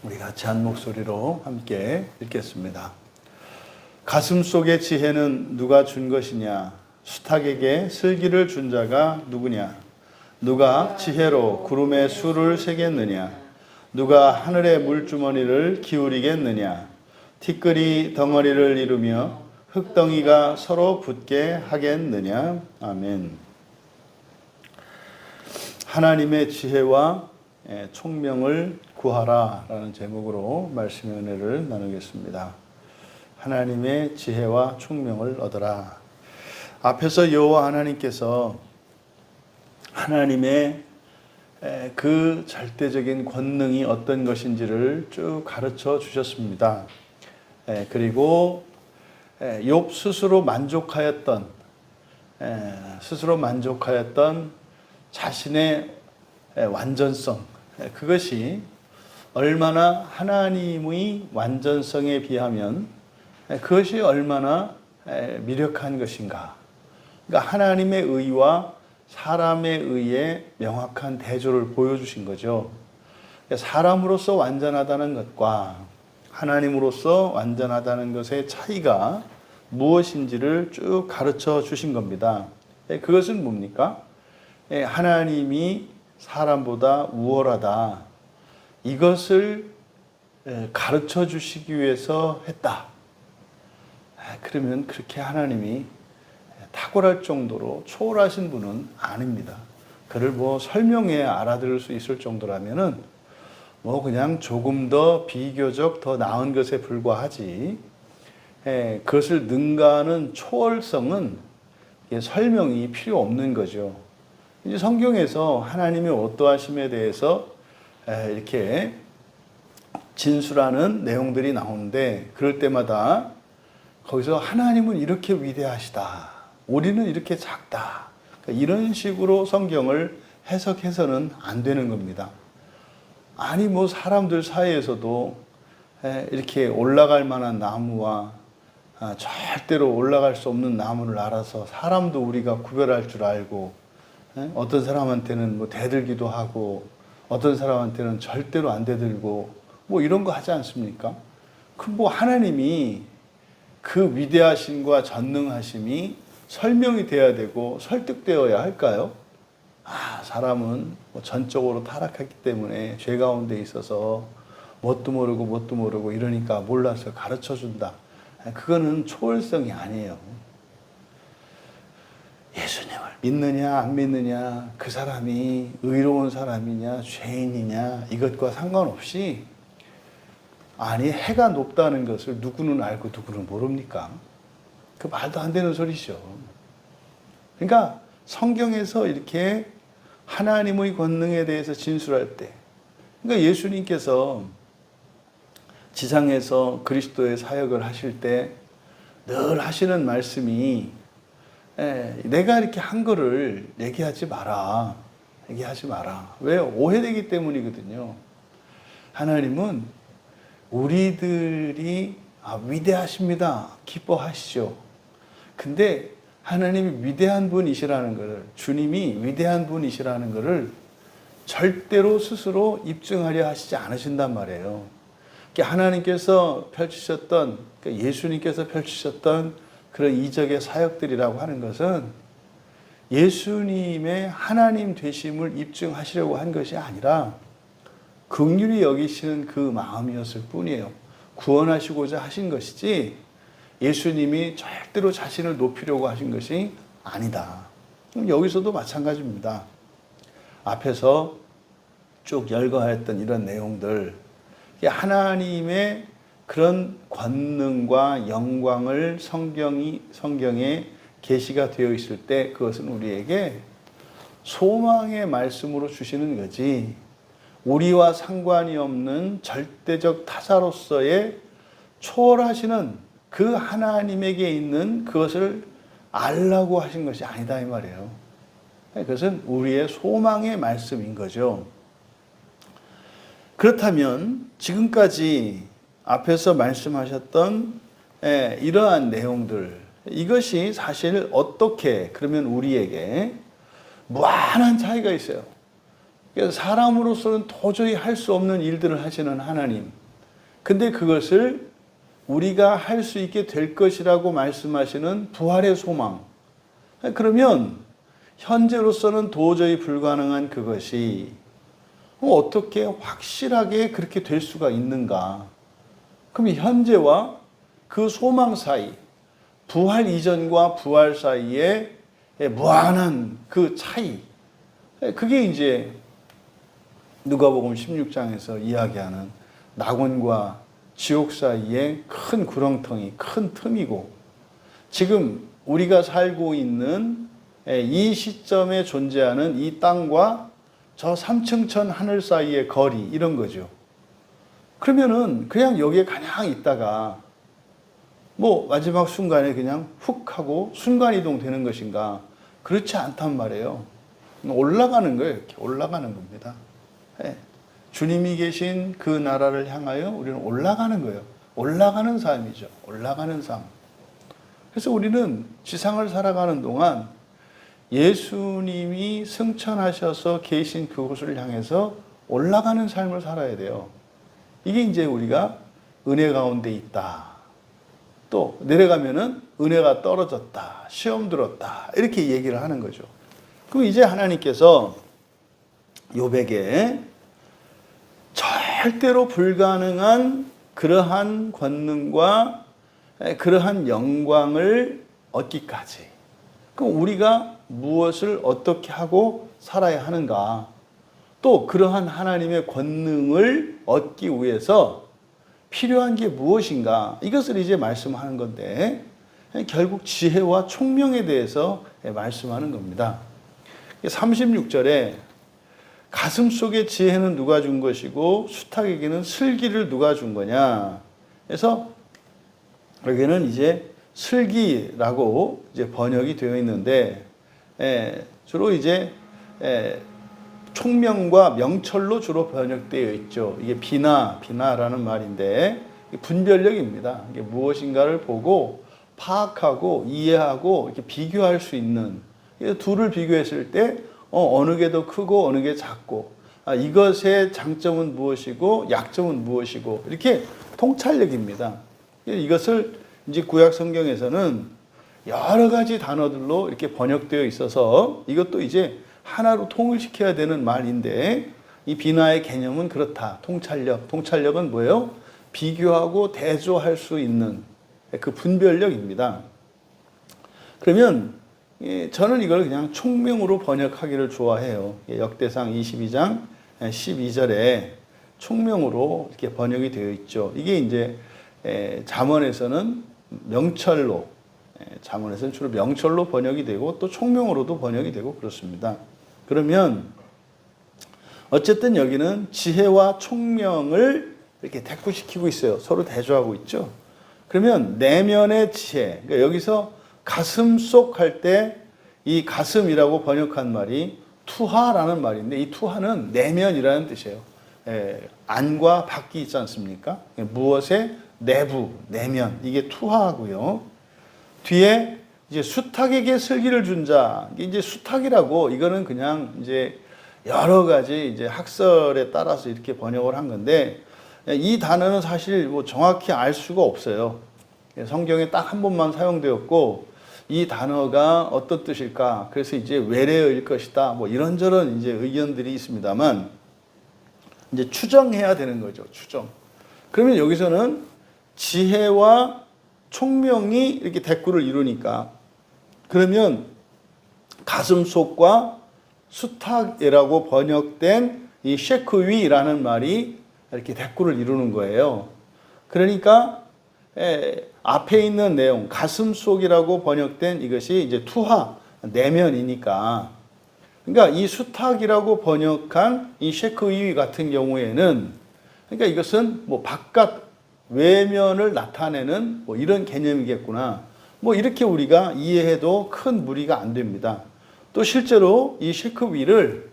우리 같이 한 목소리로 함께 읽겠습니다. 가슴 속의 지혜는 누가 준 것이냐? 수탉에게 슬기를 준 자가 누구냐? 누가 지혜로 구름의 수를 세겠느냐? 누가 하늘의 물주머니를 기울이겠느냐? 티끌이 덩어리를 이루며 흙덩이가 서로 붙게 하겠느냐? 아멘. 하나님의 지혜와 총명을 구하라 라는 제목으로 말씀의 은혜를 나누겠습니다. 하나님의 지혜와 총명을 얻어라. 앞에서 여호와 하나님께서 하나님의 그 절대적인 권능이 어떤 것인지를 쭉 가르쳐 주셨습니다. 그리고 욥 스스로 만족하였던 자신의 완전성, 그것이 얼마나 하나님의 완전성에 비하면 그것이 얼마나 미력한 것인가. 그러니까 하나님의 의와 사람의 의의 명확한 대조를 보여주신 거죠. 사람으로서 완전하다는 것과 하나님으로서 완전하다는 것의 차이가 무엇인지를 쭉 가르쳐 주신 겁니다. 그것은 뭡니까? 하나님이 사람보다 우월하다. 이것을 가르쳐 주시기 위해서 했다. 그러면 그렇게 하나님이 탁월할 정도로 초월하신 분은 아닙니다. 그를 설명해 알아들을 수 있을 정도라면은 그냥 조금 더 비교적 더 나은 것에 불과하지. 그것을 능가하는 초월성은 설명이 필요 없는 거죠. 이제 성경에서 하나님의 어떠하심에 대해서 이렇게 진술하는 내용들이 나오는데 그럴 때마다 거기서 하나님은 이렇게 위대하시다. 우리는 이렇게 작다. 그러니까 이런 식으로 성경을 해석해서는 안 되는 겁니다. 아니 사람들 사이에서도 이렇게 올라갈 만한 나무와 절대로 올라갈 수 없는 나무를 알아서 사람도 우리가 구별할 줄 알고 어떤 사람한테는 대들기도 하고 어떤 사람한테는 절대로 안 대들고 이런 거 하지 않습니까? 하나님이 그 위대하심과 전능하심이 설명이 돼야 되고 설득되어야 할까요? 사람은 전적으로 타락했기 때문에 죄 가운데 있어서 뭣도 모르고 이러니까 몰라서 가르쳐 준다. 그거는 초월성이 아니에요. 예수님을 믿느냐 안 믿느냐, 그 사람이 의로운 사람이냐 죄인이냐 이것과 상관없이 해가 높다는 것을 누구는 알고 누구는 모릅니까? 그 말도 안 되는 소리죠. 그러니까 성경에서 이렇게 하나님의 권능에 대해서 진술할 때, 그러니까 예수님께서 지상에서 그리스도의 사역을 하실 때 늘 하시는 말씀이 내가 이렇게 한 거를 얘기하지 마라. 왜? 오해되기 때문이거든요. 하나님은 우리들이 위대하십니다. 기뻐하시죠. 근데 하나님이 위대한 분이시라는 것을, 주님이 위대한 분이시라는 것을 절대로 스스로 입증하려 하시지 않으신단 말이에요. 하나님께서 펼치셨던, 예수님께서 펼치셨던 그런 이적의 사역들이라고 하는 것은 예수님의 하나님 되심을 입증하시려고 한 것이 아니라 긍휼히 여기시는 그 마음이었을 뿐이에요. 구원하시고자 하신 것이지 예수님이 절대로 자신을 높이려고 하신 것이 아니다. 여기서도 마찬가지입니다. 앞에서 쭉 열거하였던 이런 내용들, 하나님의 그런 권능과 영광을 성경에 계시가 되어 있을 때 그것은 우리에게 소망의 말씀으로 주시는 거지, 우리와 상관이 없는 절대적 타자로서의 초월하시는 그 하나님에게 있는 그것을 알라고 하신 것이 아니다 이 말이에요. 그것은 우리의 소망의 말씀인 거죠. 그렇다면 지금까지 앞에서 말씀하셨던 이러한 내용들, 이것이 사실 어떻게 그러면 우리에게 무한한 차이가 있어요. 그래서 사람으로서는 도저히 할 수 없는 일들을 하시는 하나님. 근데 그것을 우리가 할 수 있게 될 것이라고 말씀하시는 부활의 소망. 그러면 현재로서는 도저히 불가능한 그것이 어떻게 확실하게 그렇게 될 수가 있는가? 그럼 현재와 그 소망 사이, 부활 이전과 부활 사이에 무한한 그 차이, 그게 이제 누가복음 16장에서 이야기하는 낙원과 지옥 사이에 큰 구렁텅이, 큰 틈이고, 지금 우리가 살고 있는 이 시점에 존재하는 이 땅과 저 삼층천 하늘 사이의 거리, 이런 거죠. 그러면은 그냥 여기에 그냥 있다가 뭐 마지막 순간에 그냥 훅 하고 순간이동 되는 것인가? 그렇지 않단 말이에요. 올라가는 거예요. 이렇게 올라가는 겁니다. 주님이 계신 그 나라를 향하여 우리는 올라가는 거예요. 올라가는 삶이죠. 올라가는 삶. 그래서 우리는 지상을 살아가는 동안 예수님이 승천하셔서 계신 그곳을 향해서 올라가는 삶을 살아야 돼요. 이게 이제 우리가 은혜 가운데 있다. 또 내려가면은 은혜가 떨어졌다. 시험 들었다. 이렇게 얘기를 하는 거죠. 그럼 이제 하나님께서 욥에게 절대로 불가능한 그러한 권능과 그러한 영광을 얻기까지, 그럼 우리가 무엇을 어떻게 하고 살아야 하는가, 또 그러한 하나님의 권능을 얻기 위해서 필요한 게 무엇인가, 이것을 이제 말씀하는 건데, 결국 지혜와 총명에 대해서 말씀하는 겁니다. 36절에 가슴 속의 지혜는 누가 준 것이고 수탉에게는 슬기를 누가 준 거냐. 그래서 여기는 이제 슬기라고 이제 번역이 되어 있는데, 주로 이제 총명과 명철로 주로 번역되어 있죠. 이게 비나라는 말인데 분별력입니다. 이게 무엇인가를 보고 파악하고 이해하고 이렇게 비교할 수 있는, 둘을 비교했을 때 어느 게 더 크고 어느 게 작고, 이것의 장점은 무엇이고 약점은 무엇이고, 이렇게 통찰력입니다. 이것을 이제 구약 성경에서는 여러 가지 단어들로 이렇게 번역되어 있어서 이것도 이제 하나로 통일시켜야 되는 말인데, 이 비나의 개념은 그렇다. 통찰력은 뭐예요? 비교하고 대조할 수 있는 그 분별력입니다. 그러면 저는 이걸 그냥 총명으로 번역하기를 좋아해요. 역대상 22장 12절에 총명으로 이렇게 번역이 되어 있죠. 이게 이제 잠언에서는 명철로, 잠언에서는 주로 명철로 번역이 되고 또 총명으로도 번역이 되고 그렇습니다. 그러면 어쨌든 여기는 지혜와 총명을 이렇게 대꾸시키고 있어요. 서로 대조하고 있죠. 그러면 내면의 지혜, 그러니까 여기서 가슴속 할 때 이 가슴이라고 번역한 말이 투하라는 말인데, 이 투하는 내면이라는 뜻이에요. 안과 밖이 있지 않습니까? 무엇의 내부, 내면, 이게 투하고요. 뒤에 이제 수탉에게 슬기를 준 자, 이제 수탉이라고, 이거는 그냥 이제 여러 가지 이제 학설에 따라서 이렇게 번역을 한 건데, 이 단어는 사실 뭐 정확히 알 수가 없어요. 성경에 딱 한 번만 사용되었고, 이 단어가 어떤 뜻일까? 그래서 이제 외래어일 것이다. 뭐 이런저런 이제 의견들이 있습니다만, 이제 추정해야 되는 거죠. 추정. 그러면 여기서는 지혜와 총명이 이렇게 대꾸를 이루니까, 그러면 가슴속과 수탉이라고 번역된 이 셰크위라는 말이 이렇게 대꾸를 이루는 거예요. 그러니까 앞에 있는 내용, 가슴속이라고 번역된 이것이 이제 투하, 내면이니까, 그러니까 이 수탉이라고 번역한 이 셰크위 같은 경우에는, 그러니까 이것은 뭐 바깥 외면을 나타내는 뭐 이런 개념이겠구나. 뭐 이렇게 우리가 이해해도 큰 무리가 안 됩니다. 또 실제로 이 셰크위를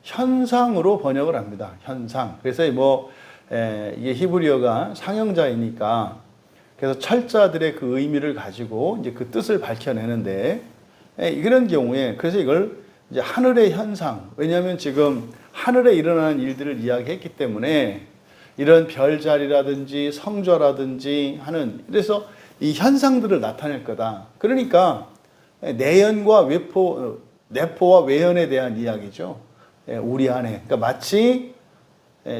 현상으로 번역을 합니다. 현상. 그래서 뭐 이게 히브리어가 상형자이니까, 그래서 철자들의 그 의미를 가지고 이제 그 뜻을 밝혀내는데, 이런 경우에 그래서 이걸 이제 하늘의 현상. 왜냐하면 지금 하늘에 일어나는 일들을 이야기했기 때문에 이런 별자리라든지 성좌라든지 하는, 그래서 이 현상들을 나타낼 거다. 그러니까 내연과 내포와 외연에 대한 이야기죠. 우리 안에. 그러니까 마치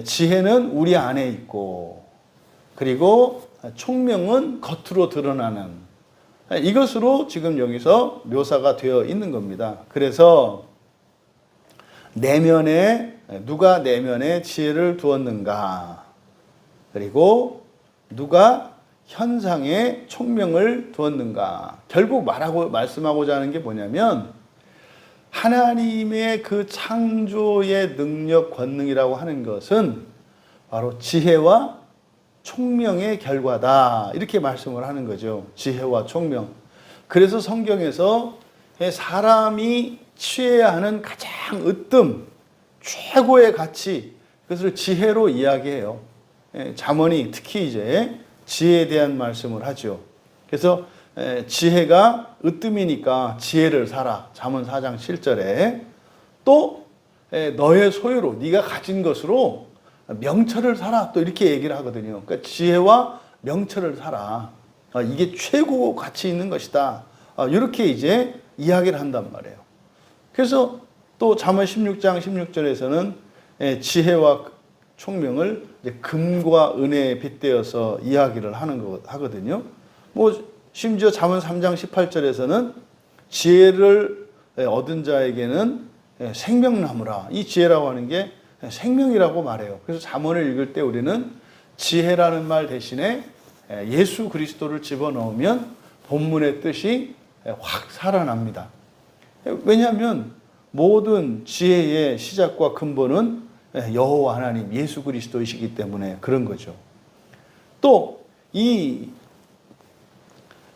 지혜는 우리 안에 있고, 그리고 총명은 겉으로 드러나는, 이것으로 지금 여기서 묘사가 되어 있는 겁니다. 그래서 누가 내면에 지혜를 두었는가, 그리고 누가 현상에 총명을 두었는가. 결국 말씀하고자 하는 게 뭐냐면, 하나님의 그 창조의 능력, 권능이라고 하는 것은 바로 지혜와 총명의 결과다. 이렇게 말씀을 하는 거죠. 지혜와 총명. 그래서 성경에서 사람이 취해야 하는 가장 으뜸, 최고의 가치, 그것을 지혜로 이야기해요. 잠언이 특히 이제 지혜에 대한 말씀을 하죠. 그래서 지혜가 으뜸이니까 지혜를 사라. 잠언 4장 7절에. 또 너의 소유로, 네가 가진 것으로 명철을 사라. 또 이렇게 얘기를 하거든요. 그러니까 지혜와 명철을 사라. 이게 최고 가치 있는 것이다. 이렇게 이제 이야기를 한단 말이에요. 그래서 또 잠언 16장 16절에서는 지혜와 총명을 이제 금과 은혜에 빗대어서 이야기를 하거든요. 심지어 잠언 3장 18절에서는 지혜를 얻은 자에게는 생명나무라. 이 지혜라고 하는 게 생명이라고 말해요. 그래서 잠언을 읽을 때 우리는 지혜라는 말 대신에 예수 그리스도를 집어넣으면 본문의 뜻이 확 살아납니다. 왜냐하면 모든 지혜의 시작과 근본은 여호와 하나님 예수 그리스도이시기 때문에 그런 거죠. 또 이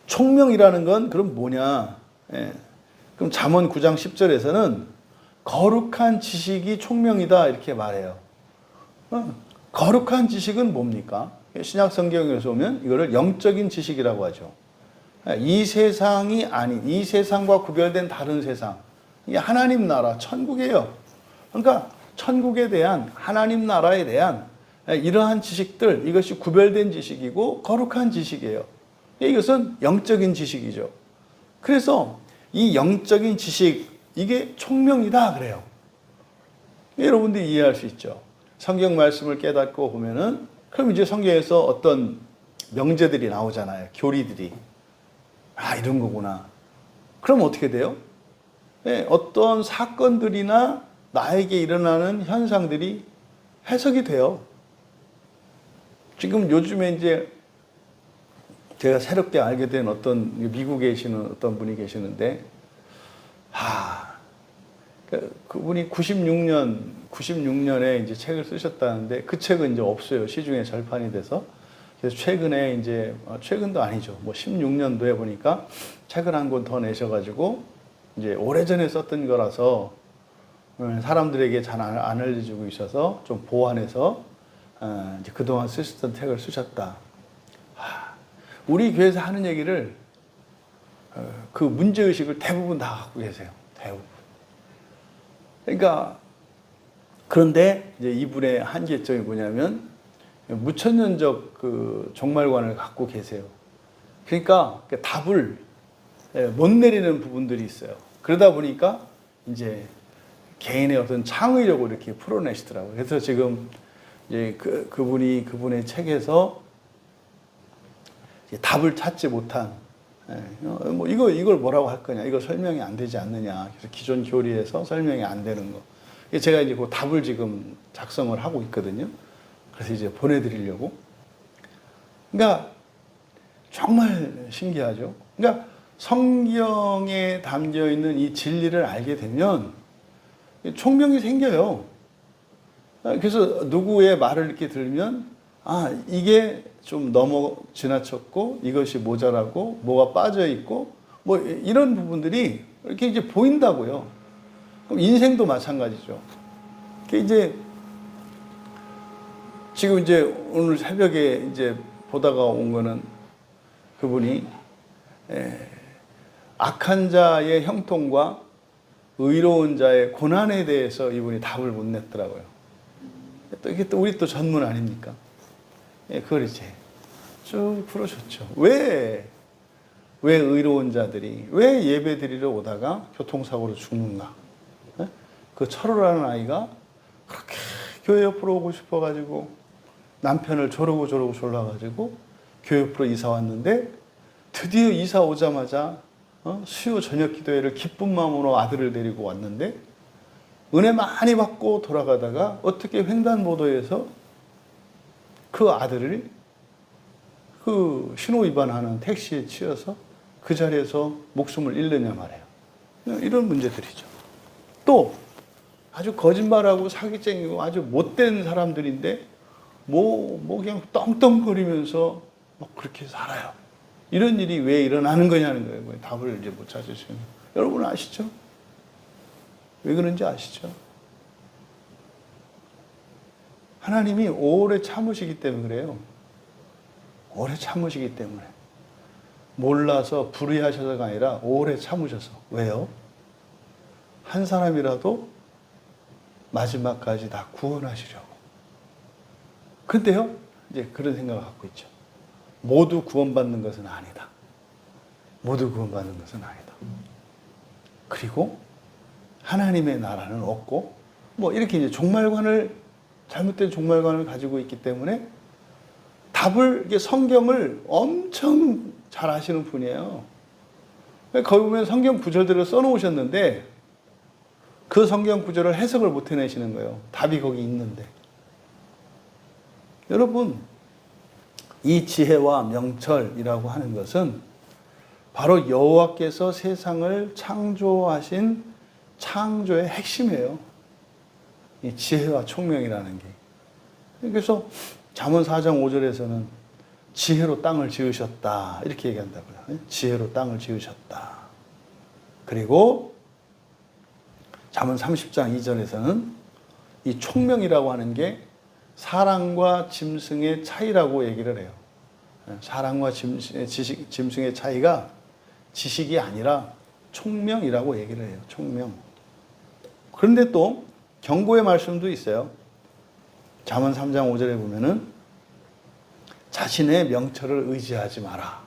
총명이라는 건 그럼 뭐냐? 그럼 잠언 9장 10절에서는 거룩한 지식이 총명이다 이렇게 말해요. 거룩한 지식은 뭡니까? 신약 성경에서 보면 이거를 영적인 지식이라고 하죠. 이 세상이 아닌, 이 세상과 구별된 다른 세상, 이게 하나님 나라, 천국이에요. 그러니까 천국에 대한, 하나님 나라에 대한 이러한 지식들, 이것이 구별된 지식이고 거룩한 지식이에요. 이것은 영적인 지식이죠. 그래서 이 영적인 지식, 이게 총명이다 그래요. 여러분들이 이해할 수 있죠. 성경 말씀을 깨닫고 보면은, 그럼 이제 성경에서 어떤 명제들이 나오잖아요. 교리들이. 이런 거구나. 그럼 어떻게 돼요? 어떤 사건들이나 나에게 일어나는 현상들이 해석이 돼요. 지금 요즘에 이제 제가 새롭게 알게 된 어떤 미국에 계시는 어떤 분이 계시는데, 그분이 96년에 이제 책을 쓰셨다는데 그 책은 이제 없어요. 시중에 절판이 돼서. 그래서 최근에 이제, 최근도 아니죠. 16년도에 보니까 책을 한 권 더 내셔가지고 이제 오래전에 썼던 거라서 사람들에게 잘 안 알려주고 있어서 좀 보완해서 이제 그동안 쓰셨던 책을 쓰셨다. 우리 교회에서 하는 얘기를 그 문제의식을 대부분 다 갖고 계세요. 대부분. 그러니까 그런데 이제 이분의 한계점이 뭐냐면 무천년적 그 종말관을 갖고 계세요. 그러니까 답을 못 내리는 부분들이 있어요. 그러다 보니까 이제 개인의 어떤 창의력을 이렇게 풀어내시더라고요. 그래서 지금 이제 그분의 책에서 답을 찾지 못한, 이걸 뭐라고 할 거냐, 이거 설명이 안 되지 않느냐, 그래서 기존 교리에서 설명이 안 되는 거. 제가 이제 그 답을 지금 작성을 하고 있거든요. 그래서 이제 보내드리려고. 그러니까 정말 신기하죠. 그러니까 성경에 담겨 있는 이 진리를 알게 되면 총명이 생겨요. 그래서 누구의 말을 이렇게 들으면 이게 좀 지나쳤고 이것이 모자라고 뭐가 빠져 있고 이런 부분들이 이렇게 이제 보인다고요. 그럼 인생도 마찬가지죠. 이제 지금 이제 오늘 새벽에 이제 보다가 온 거는 그분이 악한 자의 형통과 의로운 자의 고난에 대해서 이분이 답을 못 냈더라고요. 또 이게 또 우리 또 전문 아닙니까? 예, 그걸 이제 쭉 풀어줬죠. 왜 의로운 자들이 왜 예배 드리러 오다가 교통사고로 죽는가? 예? 그 철호라는 아이가 그렇게 교회 옆으로 오고 싶어가지고 남편을 저러고 졸라가지고 교회 옆으로 이사 왔는데 드디어 이사 오자마자 수요 저녁 기도회를 기쁜 마음으로 아들을 데리고 왔는데 은혜 많이 받고 돌아가다가 어떻게 횡단보도에서 그 아들을 그 신호 위반하는 택시에 치여서 그 자리에서 목숨을 잃느냐 말이에요. 이런 문제들이죠. 또 아주 거짓말하고 사기쟁이고 아주 못된 사람들인데 뭐 그냥 떵떵거리면서 막 그렇게 살아요. 이런 일이 왜 일어나는 거냐는 거예요. 답을 이제 못 찾으시는. 여러분 아시죠? 왜 그런지 아시죠? 하나님이 오래 참으시기 때문에 그래요. 오래 참으시기 때문에. 몰라서 불의하셔서가 아니라 오래 참으셔서. 왜요? 한 사람이라도 마지막까지 다 구원하시려고. 근데요, 이제 그런 생각을 갖고 있죠. 모두 구원받는 것은 아니다. 모두 구원받는 것은 아니다. 그리고 하나님의 나라는 없고, 뭐 이렇게 이제 잘못된 종말관을 가지고 있기 때문에 답을, 성경을 엄청 잘 아시는 분이에요. 거기 보면 성경 구절들을 써놓으셨는데 그 성경 구절을 해석을 못 해내시는 거예요. 답이 거기 있는데. 여러분, 이 지혜와 명철이라고 하는 것은 바로 여호와께서 세상을 창조하신 창조의 핵심이에요. 이 지혜와 총명이라는 게. 그래서 잠언 4장 5절에서는 지혜로 땅을 지으셨다 이렇게 얘기한다고요. 지혜로 땅을 지으셨다. 그리고 잠언 30장 2절에서는 이 총명이라고 하는 게 사람과 짐승의 차이라고 얘기를 해요. 사람과 짐승의 차이가 지식이 아니라 총명이라고 얘기를 해요. 총명. 그런데 또 경고의 말씀도 있어요. 잠언 3장 5절에 보면은 자신의 명철을 의지하지 마라.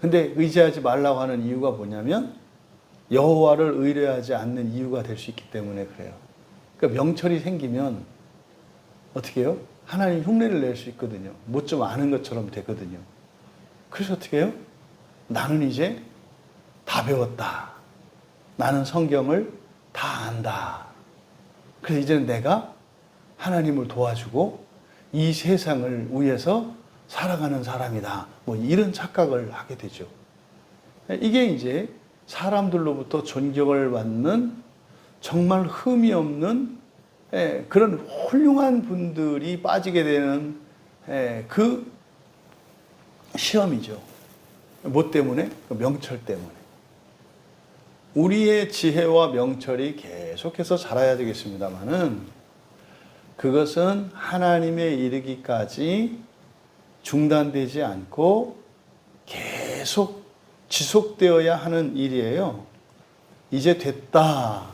근데 의지하지 말라고 하는 이유가 뭐냐면 여호와를 의뢰하지 않는 이유가 될 수 있기 때문에 그래요. 그러니까 명철이 생기면 어떻게 해요? 하나님 흉내를 낼 수 있거든요. 뭐 좀 아는 것처럼 되거든요. 그래서 어떻게 해요? 나는 이제 다 배웠다. 나는 성경을 다 안다. 그래서 이제는 내가 하나님을 도와주고 이 세상을 위해서 살아가는 사람이다. 뭐 이런 착각을 하게 되죠. 이게 이제 사람들로부터 존경을 받는 정말 흠이 없는 그런 훌륭한 분들이 빠지게 되는 그 시험이죠. 뭐 때문에? 명철 때문에. 우리의 지혜와 명철이 계속해서 자라야 되겠습니다만은 그것은 하나님에 이르기까지 중단되지 않고 계속 지속되어야 하는 일이에요. 이제 됐다.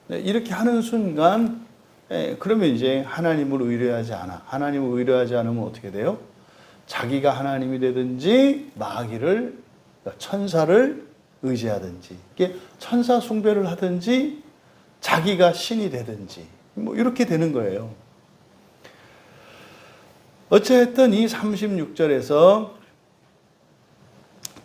이렇게 하는 순간 그러면 이제 하나님을 의뢰하지 않아. 하나님을 의뢰하지 않으면 어떻게 돼요? 자기가 하나님이 되든지 마귀를, 천사를 의지하든지, 이게 천사 숭배를 하든지 자기가 신이 되든지 뭐 이렇게 되는 거예요. 어쨌든 이 36절에서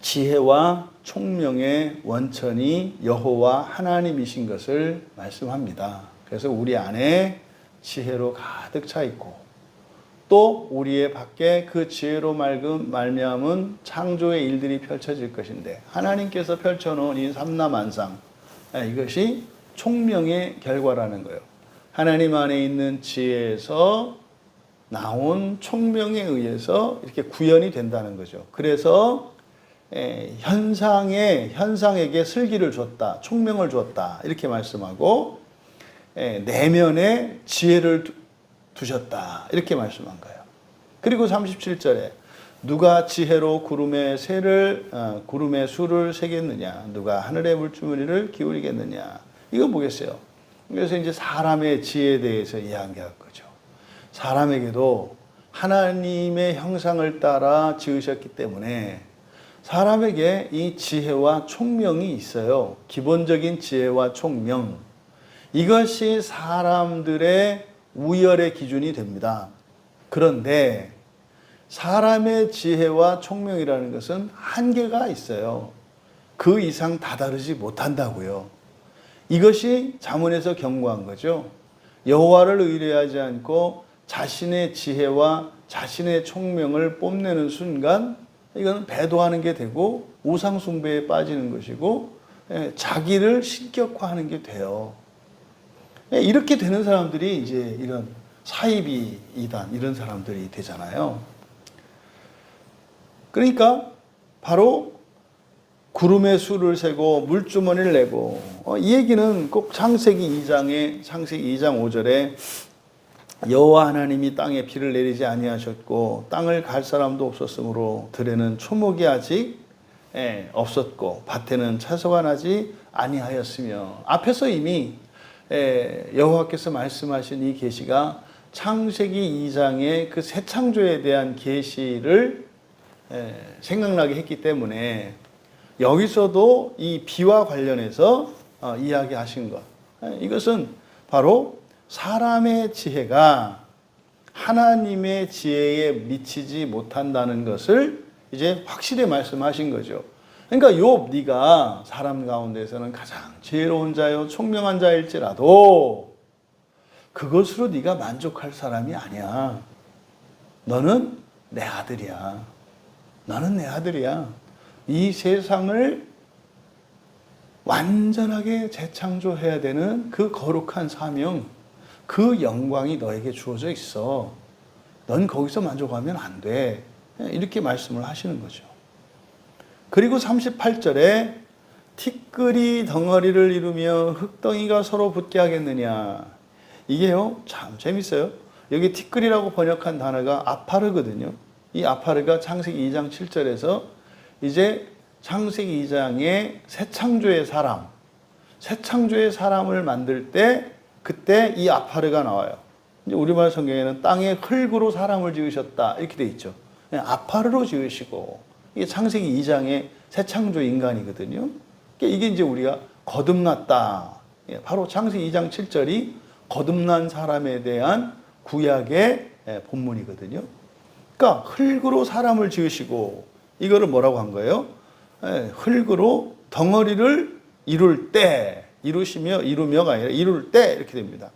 지혜와 총명의 원천이 여호와 하나님이신 것을 말씀합니다. 그래서 우리 안에 지혜로 가득 차 있고 또 우리의 밖에 그 지혜로 말미암은 창조의 일들이 펼쳐질 것인데 하나님께서 펼쳐놓은 이 삼라만상 이것이 총명의 결과라는 거예요. 하나님 안에 있는 지혜에서 나온 총명에 의해서 이렇게 구현이 된다는 거죠. 그래서 현상에게 슬기를 줬다, 총명을 줬다 이렇게 말씀하고 내면에 지혜를 두셨다 이렇게 말씀한 거예요. 그리고 37절에 누가 지혜로 구름의 수를 세겠느냐? 누가 하늘의 물주머니를 기울이겠느냐? 이거 뭐겠어요? 그래서 이제 사람의 지혜에 대해서 이야기할 거죠. 사람에게도 하나님의 형상을 따라 지으셨기 때문에 사람에게 이 지혜와 총명이 있어요. 기본적인 지혜와 총명. 이것이 사람들의 우열의 기준이 됩니다. 그런데 사람의 지혜와 총명이라는 것은 한계가 있어요. 그 이상 다다르지 못한다고요. 이것이 잠언에서 경고한 거죠. 여호와를 의뢰하지 않고 자신의 지혜와 자신의 총명을 뽐내는 순간 이건 배도하는 게 되고 우상 숭배에 빠지는 것이고 자기를 신격화하는 게 돼요. 이렇게 되는 사람들이 이제 이런 사이비 이단 이런 사람들이 되잖아요. 그러니까 바로 구름의 수를 세고 물주머니를 내고 이 얘기는 꼭 창세기 2장 5절에 여호와 하나님이 땅에 비를 내리지 아니하셨고 땅을 갈 사람도 없었으므로 들에는 초목이 아직 없었고 밭에는 채소가 나지 아니하였으며 앞에서 이미 여호와께서 말씀하신 이 계시가 창세기 2장의 그 새 창조에 대한 계시를 생각나게 했기 때문에 여기서도 이 비와 관련해서 이야기하신 것. 이것은 바로 사람의 지혜가 하나님의 지혜에 미치지 못한다는 것을 이제 확실히 말씀하신 거죠. 그러니까 욥 네가 사람 가운데서는 가장 지혜로운 자요 총명한 자일지라도 그것으로 네가 만족할 사람이 아니야. 너는 내 아들이야. 너는 내 아들이야. 이 세상을 완전하게 재창조해야 되는 그 거룩한 사명, 그 영광이 너에게 주어져 있어. 넌 거기서 만족하면 안 돼. 이렇게 말씀을 하시는 거죠. 그리고 38절에 티끌이 덩어리를 이루며 흙덩이가 서로 붙게 하겠느냐. 이게요, 참 재밌어요. 여기 티끌이라고 번역한 단어가 아파르거든요. 이 아파르가 창세기 2장 7절에서 이제 창세기 2장의 새 창조의 사람을 만들 때 그때 이 아파르가 나와요. 이제 우리말 성경에는 땅의 흙으로 사람을 지으셨다 이렇게 돼 있죠. 아파르로 지으시고 이게 창세기 2장의 새 창조 인간이거든요. 이게 이제 우리가 거듭났다. 바로 창세기 2장 7절이 거듭난 사람에 대한 구약의 본문이거든요. 그러니까 흙으로 사람을 지으시고 이거를 뭐라고 한 거예요? 흙으로 덩어리를 이룰 때, 이루며가 아니라 이룰 때 이렇게 됩니다.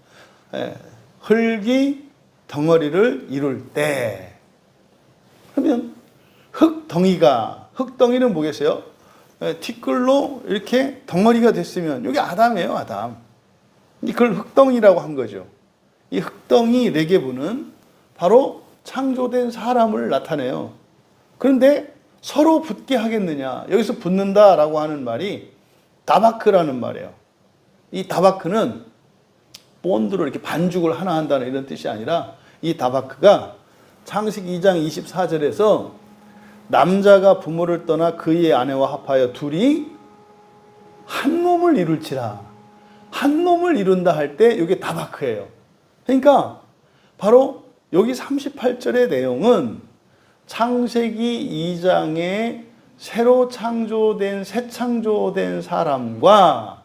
흙이 덩어리를 이룰 때. 그러면 흙덩이는 뭐겠어요? 티끌로 이렇게 덩어리가 됐으면 이게 아담이에요, 아담. 그걸 흙덩이라고 한 거죠. 이 흙덩이 4개분은 바로 창조된 사람을 나타내요. 그런데 서로 붙게 하겠느냐. 여기서 붙는다라고 하는 말이 다바크라는 말이에요. 이 다바크는 본드로 이렇게 반죽을 하나 한다는 이런 뜻이 아니라 이 다바크가 창세기 2장 24절에서 남자가 부모를 떠나 그의 아내와 합하여 둘이 한 몸을 이룰지라. 한 몸을 이룬다 할 때 이게 다바크예요. 그러니까 바로 여기 38절의 내용은 창세기 2장에 새로 창조된 새 창조된 사람과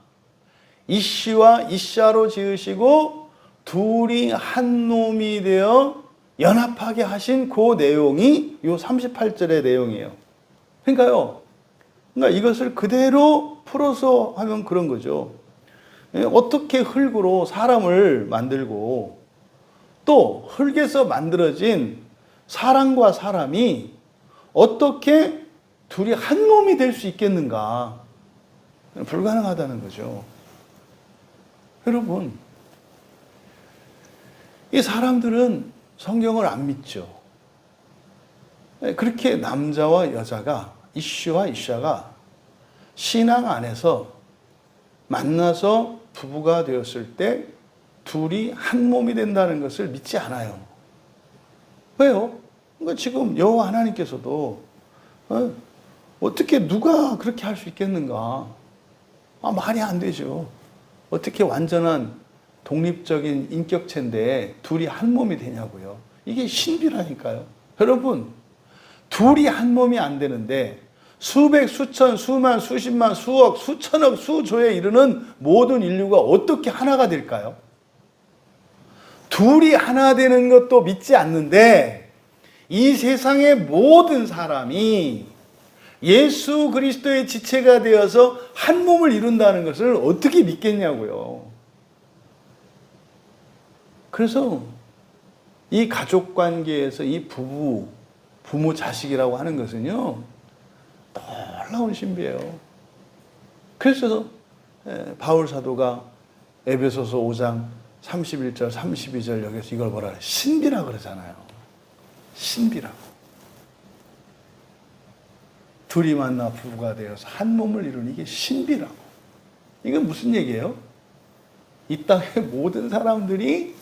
이씨와 이샤로 지으시고 둘이 한 놈이 되어 연합하게 하신 그 내용이 이 38절의 내용이에요. 그러니까 이것을 그대로 풀어서 하면 그런 거죠. 어떻게 흙으로 사람을 만들고 또 흙에서 만들어진 사람과 사람이 어떻게 둘이 한 몸이 될 수 있겠는가? 불가능하다는 거죠. 여러분, 이 사람들은 성경을 안 믿죠. 그렇게 남자와 여자가, 이씨와 이샤가 신앙 안에서 만나서 부부가 되었을 때 둘이 한 몸이 된다는 것을 믿지 않아요. 왜요? 그러니까 지금 여호와 하나님께서도 어떻게 누가 그렇게 할 수 있겠는가? 말이 안 되죠. 어떻게 완전한 독립적인 인격체인데 둘이 한 몸이 되냐고요. 이게 신비라니까요. 여러분, 둘이 한 몸이 안 되는데 수백, 수천, 수만, 수십만, 수억, 수천억, 수조에 이르는 모든 인류가 어떻게 하나가 될까요? 둘이 하나 되는 것도 믿지 않는데 이 세상의 모든 사람이 예수 그리스도의 지체가 되어서 한 몸을 이룬다는 것을 어떻게 믿겠냐고요. 그래서 이 가족 관계에서 이 부모 자식이라고 하는 것은요, 놀라운 신비예요. 그래서 바울 사도가 에베소서 5장 31절, 32절 여기서 이걸 뭐라 그래요? 신비라 그러잖아요. 신비라고. 둘이 만나 부부가 되어서 한 몸을 이루는 이게 신비라고. 이건 무슨 얘기예요? 이 땅의 모든 사람들이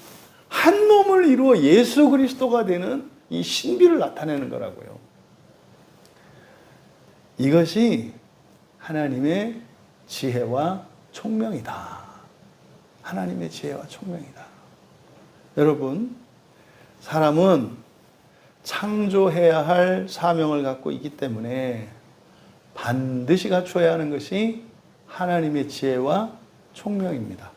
한 몸을 이루어 예수 그리스도가 되는 이 신비를 나타내는 거라고요. 이것이 하나님의 지혜와 총명이다. 하나님의 지혜와 총명이다. 여러분, 사람은 창조해야 할 사명을 갖고 있기 때문에 반드시 갖춰야 하는 것이 하나님의 지혜와 총명입니다.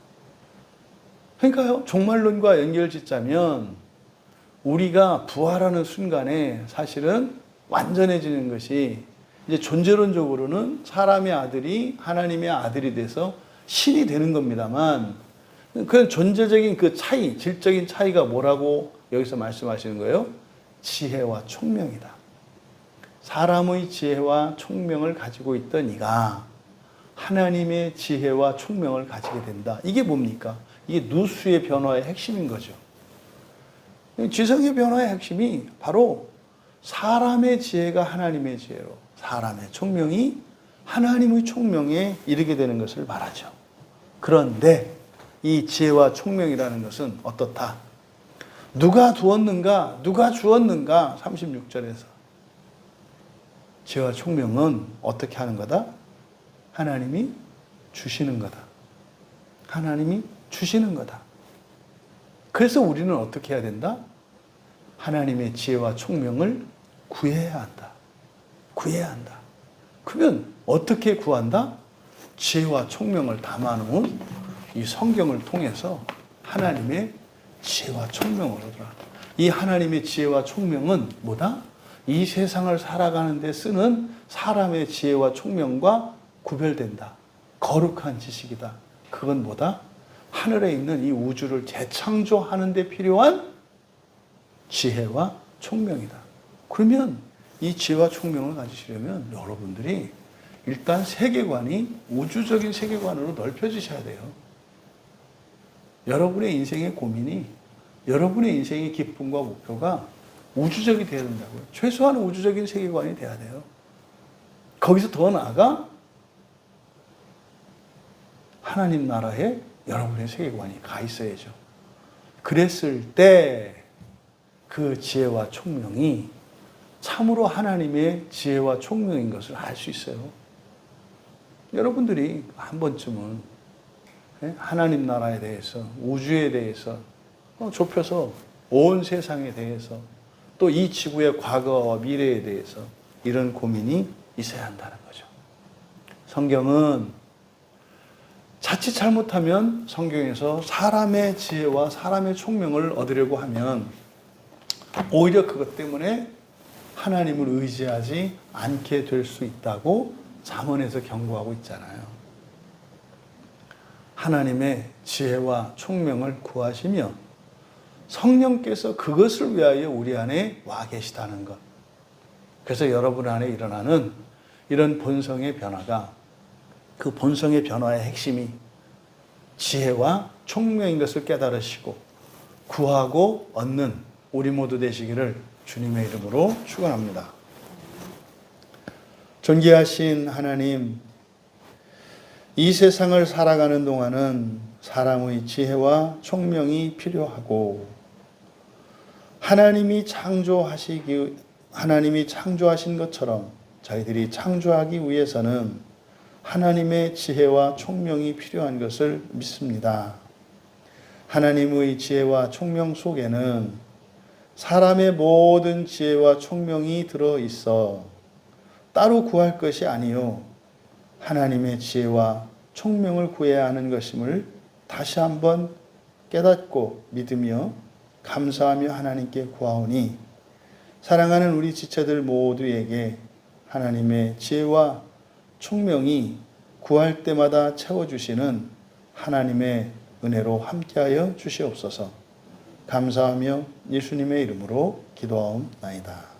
그러니까요, 종말론과 연결 짓자면 우리가 부활하는 순간에 사실은 완전해지는 것이 이제 존재론적으로는 사람의 아들이 하나님의 아들이 돼서 신이 되는 겁니다만, 그 존재적인 그 차이, 질적인 차이가 뭐라고 여기서 말씀하시는 거예요? 지혜와 총명이다. 사람의 지혜와 총명을 가지고 있던 이가 하나님의 지혜와 총명을 가지게 된다. 이게 뭡니까? 이게 누수의 변화의 핵심인 거죠. 지성의 변화의 핵심이 바로 사람의 지혜가 하나님의 지혜로, 사람의 총명이 하나님의 총명에 이르게 되는 것을 말하죠. 그런데 이 지혜와 총명이라는 것은 어떻다? 누가 두었는가? 누가 주었는가? 36절에서. 지혜와 총명은 어떻게 하는 거다? 하나님이 주시는 거다. 하나님이 주시는 거다. 그래서 우리는 어떻게 해야 된다? 하나님의 지혜와 총명을 구해야 한다. 구해야 한다. 그러면 어떻게 구한다? 지혜와 총명을 담아놓은 이 성경을 통해서 하나님의 지혜와 총명을 얻어라. 이 하나님의 지혜와 총명은 뭐다? 이 세상을 살아가는 데 쓰는 사람의 지혜와 총명과 구별된다. 거룩한 지식이다. 그건 뭐다? 하늘에 있는 이 우주를 재창조하는 데 필요한 지혜와 총명이다. 그러면 이 지혜와 총명을 가지시려면 여러분들이 일단 세계관이 우주적인 세계관으로 넓혀지셔야 돼요. 여러분의 인생의 고민이, 여러분의 인생의 기쁨과 목표가 우주적이 되어야 된다고요. 최소한 우주적인 세계관이 돼야 돼요. 거기서 더 나아가 하나님 나라에 여러분의 세계관이 가 있어야죠. 그랬을 때 그 지혜와 총명이 참으로 하나님의 지혜와 총명인 것을 알 수 있어요. 여러분들이 한 번쯤은 하나님 나라에 대해서, 우주에 대해서, 좁혀서 온 세상에 대해서, 또 이 지구의 과거와 미래에 대해서 이런 고민이 있어야 한다는 거죠. 성경은 자칫 잘못하면 성경에서 사람의 지혜와 사람의 총명을 얻으려고 하면 오히려 그것 때문에 하나님을 의지하지 않게 될 수 있다고 잠언에서 경고하고 있잖아요. 하나님의 지혜와 총명을 구하시며 성령께서 그것을 위하여 우리 안에 와 계시다는 것. 그래서 여러분 안에 일어나는 이런 본성의 변화가, 그 본성의 변화의 핵심이 지혜와 총명인 것을 깨달으시고 구하고 얻는 우리 모두 되시기를 주님의 이름으로 축원합니다. 존귀하신 하나님, 이 세상을 살아가는 동안은 사람의 지혜와 총명이 필요하고 하나님이 창조하신 것처럼 저희들이 창조하기 위해서는 하나님의 지혜와 총명이 필요한 것을 믿습니다. 하나님의 지혜와 총명 속에는 사람의 모든 지혜와 총명이 들어 있어 따로 구할 것이 아니요 하나님의 지혜와 총명을 구해야 하는 것임을 다시 한번 깨닫고 믿으며 감사하며 하나님께 구하오니 사랑하는 우리 지체들 모두에게 하나님의 지혜와 총명이 구할 때마다 채워주시는 하나님의 은혜로 함께하여 주시옵소서. 감사하며 예수님의 이름으로 기도하옵나이다.